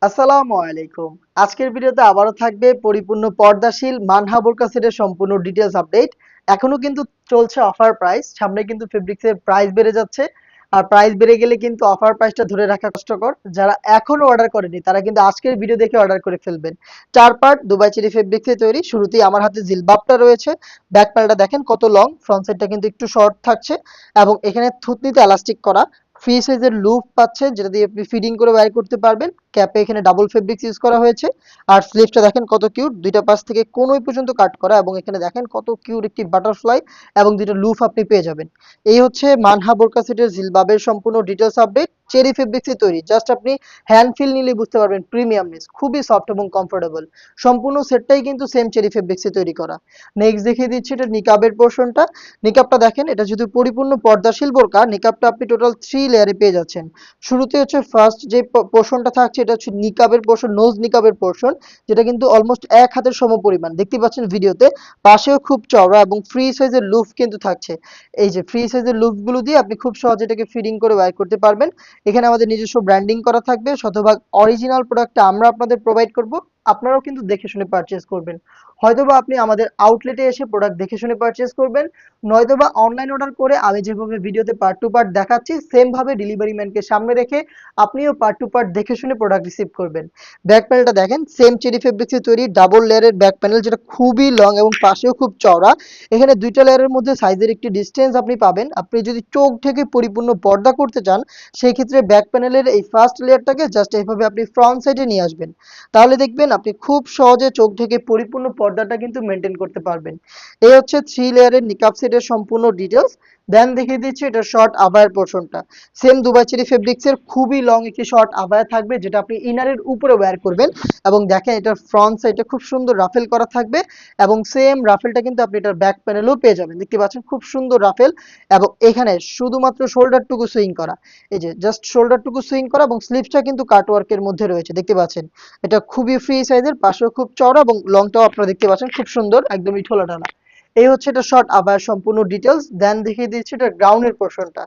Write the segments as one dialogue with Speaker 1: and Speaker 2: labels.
Speaker 1: আসসালামু আলাইকুম। আজকের ভিডিওতে আবারও থাকবে পরিপূর্ণ পর্দাশীল মানহা বোরকা সেটের সম্পূর্ণ ডিটেইলস আপডেট। এখনো কিন্তু চলছে অফার প্রাইস। সামনে কিন্তু ফেব্রিক্সের প্রাইস বেড়ে যাচ্ছে। আর প্রাইস বেড়ে গেলে কিন্তু অফার প্রাইসটা ধরে রাখা কষ্টকর। যারা এখনো অর্ডার করেনি তারা কিন্তু আজকের ভিডিও দেখে অর্ডার করে ফেলবেন। 4 পার্ট দুবাই চেরি ফেব্রিক্সে তৈরি। শুরুতেই আমার হাতে জিলবাবটা রয়েছে। ব্যাক প্যানেলটা দেখেন কত লং, ফ্রন্ট সাইডটা কিন্তু একটু শর্ট থাকছে এবং এখানে থুতনিতে এলাস্টিক করা। ফ্রি সাইজের লুপ পাচ্ছেন যেটা দিয়ে আপনি ফিডিং করে বাইর করতে পারবেন। ক্যাপে এখানে ডাবল ফেব্রিক্স ইউজ করা হয়েছে। আর স্লিভসটা দেখেন কত কিউট, দুইটা পাশ থেকে কোনোই পর্যন্ত কাট করা এবং এখানে দেখেন কত কিউট একটি বাটারফ্লাই এবং দুইটা লুপ আপনি পেয়ে যাবেন। এই হচ্ছে মানহা বোরকা সেটের জিলবাবের সম্পূর্ণ ডিটেলস আপডেট। চেরি ফেব্রিক্সে তৈরি, জাস্ট আপনি হ্যান্ড ফিল নিলে বুঝতে পারবেন প্রিমিয়ামনেস, খুবই সফট এবং কমফোর্টেবল। সম্পূর্ণ সেটটাই কিন্তু সেম চেরি ফেব্রিক্সে তৈরি করা। নেক্সট দেখিয়ে দিচ্ছি এটা নিকাবের পোর্শনটা। নিকাবটা দেখেন, এটা যদি পরিপূর্ণ পর্দাশীল বোরকা, নিকাবটা আপনি টোটাল 3 লেয়ারে পেয়ে যাচ্ছেন। শুরুতে হচ্ছে ফার্স্ট যে পোর্শনটা থাকছে এটা হচ্ছে নিকাবের পোর্শন, নোজ নিকাবের পোর্শন, যেটা কিন্তু অলমোস্ট এক হাতের সমপরিমাণ দেখতে পাচ্ছেন ভিডিওতে। পাশেও খুব চওড়া এবং ফ্রি সাইজের লুফ কিন্তু থাকছে। এই যে ফ্রি সাইজের লুফগুলো দিয়ে আপনি খুব সহজে এটাকে ফিডিং করে বাইর করতে পারবেন। এখানে আমাদের নিজস্ব ব্র্যান্ডিং করা থাকবে, শতভাগ অরিজিনাল প্রোডাক্টটা আমরা আপনাদের প্রোভাইড করব। আপনারাও কিন্তু দেখে শুনে পারচেজ করবেন। হয়তোবা আপনি আমাদের আউটলেটে এসে প্রোডাক্ট দেখে শুনে পারচেজ করবেন, নয়তোবা অনলাইন অর্ডার করে আমি যেভাবে ভিডিওতে পার্ট টু পার্ট দেখাচ্ছি সেম ভাবে ডেলিভারি ম্যানকে সামনে রেখে আপনিও পার্ট টু পার্ট দেখে শুনে প্রোডাক্ট রিসিভ করবেন। ব্যাক প্যানেলটা দেখেন, সেম চেরি ফেব্রিক্সে তৈরি ডাবল লেয়ারের ব্যাক প্যানেল, যেটা খুবই লং এবং পাশেও খুব চওড়া। এখানে দুইটা লেয়ারের মধ্যে সাইজের একটি ডিস্টেন্স আপনি পাবেন। আপনি যদি চোখ থেকে পরিপূর্ণ পর্দা করতে চান সেই ক্ষেত্রে ব্যাক প্যানেলের এই ফার্স্ট লেয়ারটাকে জাস্ট এইভাবে আপনি ফ্রন্ট সাইডে নিয়ে আসবেন। তাহলে দেখবেন আপনি খুব সহজে চোখ থেকে পরিপূর্ণ পর্দাটা কিন্তু মেনটেন করতে পারবেন। এই হচ্ছে 3 লেয়ারের নিকাব সেটের সম্পূর্ণ ডিটেলস। দেন দেখিয়ে দিচ্ছি এটা শর্ট আবায়ার পোর্শনটা। সেম দুবাই চেরি ফেব্রিক্সের খুবই লং একটি শর্ট আবায়া থাকবে, যেটা আপনি ইনারের উপরে ওয়্যার করবেন। এবং দেখেন এটার ফ্রন্ট সাইডে খুব সুন্দর রাফেল করা থাকবে এবং সেম রাফেলটা কিন্তু আপনি এটার ব্যাক প্যানেলেও পেয়ে যাবেন। দেখতে পাচ্ছেন খুব সুন্দর রাফেল এবং এখানে শুধুমাত্র শোল্ডারটুকু সুইং করা। এই যে জাস্ট শোল্ডারটুকু সুইং করা এবং স্লিভসটা কিন্তু কাটওয়ার্কের মধ্যে রয়েছে দেখতে পাচ্ছেন। এটা খুবই ফ্রি সাইজের, পাশেও খুব চওড়া এবং লংটাও আপনারা দেখতে পাচ্ছেন খুব সুন্দর, একদমই ঠোলা টানা। এই হচ্ছে এটা শর্ট আবার সম্পূর্ণ ডিটেলস। দেন দেখিয়ে দিচ্ছি এটা গ্রাউন্ডের পোর্শনটা।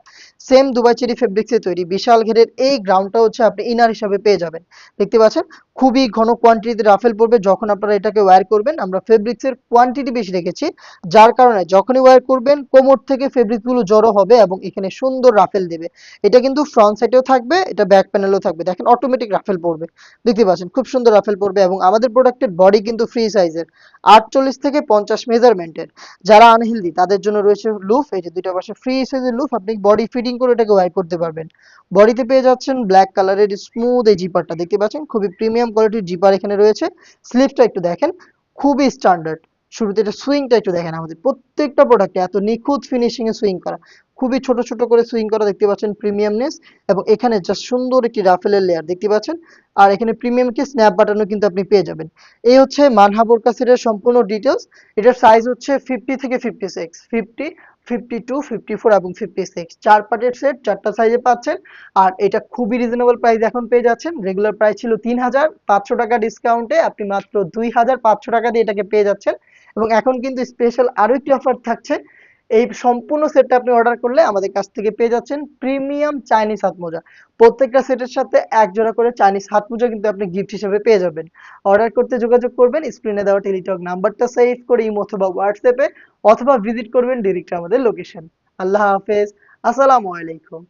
Speaker 1: সেম দুবাই চেরি ফেব্রিক্সে তৈরি বিশাল ঘেরের এই গ্রাউন্ডটা হচ্ছে আপনি ইনার হিসাবে পেয়ে যাবেন। দেখতে পাচ্ছেন খুবই ঘন কোয়ান্টিটিতে রাফেল পড়বে যখন আপনারা এটাকে ওয়্যার করবেন। আমরা ফেব্রিক্সের কোয়ান্টিটি বেশি রেখেছি, যার কারণে যখনই ওয়্যার করবেন কোমর থেকে ফেব্রিকগুলো জড়ো হবে এবং এখানে সুন্দর রাফেল দেবে। এটা কিন্তু ফ্রন্ট সাইডেও থাকবে, এটা ব্যাক প্যানেলেও থাকবে। দেখেন অটোমেটিক রাফেল পড়বে, দেখতে পাচ্ছেন খুব সুন্দর রাফেল পড়বে এবং আমাদের প্রোডাক্টের বডি কিন্তু ফ্রি সাইজের, 48 থেকে 50 মেজারমেন্টের। যারা আনহেলদি তাদের জন্য রয়েছে লুফ, এই যে দুইটা পাশে ফ্রি সাইজের লুফ, আপনি বডি ফিটিং করে এটাকে ওয়্যার করতে পারবেন। বডিতে পেয়ে যাচ্ছেন ব্ল্যাক কালারের স্মুথ এই জিপারটা, দেখতে পাচ্ছেন খুবই প্রিমিয়াম কোয়ালিটির জিপার এখানে রয়েছে। স্লিভটা একটু দেখেন, খুবই স্ট্যান্ডার্ড। শুরুতে এটা সুইংটা একটু দেখেন, আমাদের প্রত্যেকটা প্রোডাক্টে এত নিখুঁত ফিনিশিং এ সুইং করা, খুবই ছোট ছোট করে সুইং করা, দেখতে পাচ্ছেন প্রিমিয়ামনেস। এবং এখানে জাস্ট সুন্দর একটি রাফেলের লেয়ার দেখতে পাচ্ছেন। আর এখানে প্রিমিয়াম কি স্ন্যাপ বাটনও কিন্তু আপনি পেয়ে যাবেন। এই হচ্ছে মানহা বোরকা সেটের সম্পূর্ণ ডিটেলস। এটার সাইজ হচ্ছে 50 থেকে 56, 50, 52, 54 এবং 56, 4 পার্টের সেট, 4টা সাইজে পাচ্ছেন। আর এটা খুবই রিজনেবল প্রাইস এখন পেয়ে যাচ্ছেন। রেগুলার প্রাইস ছিল 3500 টাকা, ডিসকাউন্টে আপনি মাত্র 2500 টাকা দিয়ে এটাকে পেয়ে যাচ্ছেন। এবং এখন কিন্তু স্পেশাল আরো একটি অফার থাকছে। এই সম্পূর্ণ সেটটা আপনি অর্ডার করলে আমাদের কাছ থেকে পেয়ে যাচ্ছেন প্রিমিয়াম চাইনিজ হাত মোজা। প্রত্যেকটা সেটের সাথে এক জোড়া করে চাইনিজ হাত মোজা কিন্তু আপনি গিফট হিসেবে পেয়ে যাবেন। অর্ডার করতে যোগাযোগ করবেন স্ক্রিনে দেওয়া টেলিটক নাম্বারটা সেভ করে ইমো অথবা হোয়াটসঅ্যাপে, অথবা ভিজিট করবেন ডিরেক্ট আমাদের লোকেশন। আল্লাহ হাফেজ, আসসালামু আলাইকুম।